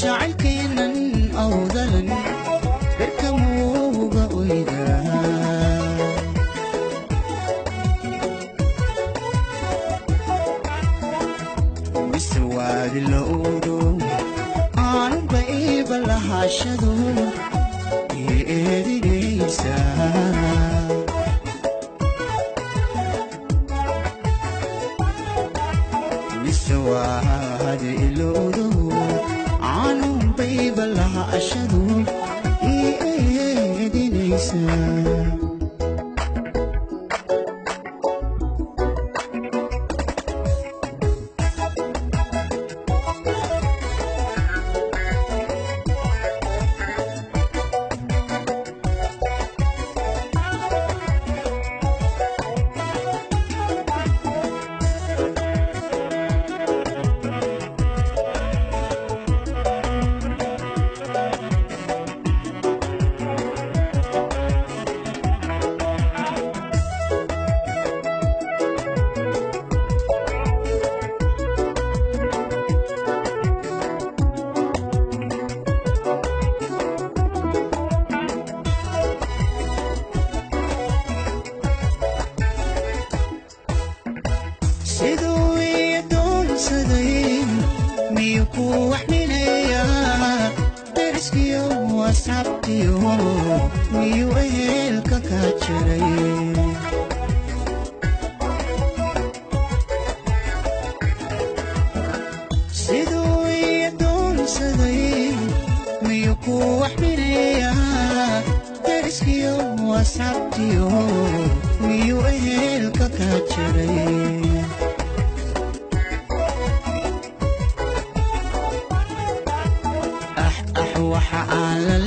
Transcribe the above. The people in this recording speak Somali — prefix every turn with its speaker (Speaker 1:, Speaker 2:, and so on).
Speaker 1: jacaylkeenan awdalan berkamuuga oydaa miswaadi loodo aanu bayba lahashadu eedinaysaa miswaadi loodo aanu bayba lahashadu eedinaysaa ميكو وحنينيا ترسكيو وصعبتيو ميو اهلك كاتشري سيدو يدون سدي ميكو وحنينيا ترسكيو وصعبتيو ميو اهلك كاتشري وحا على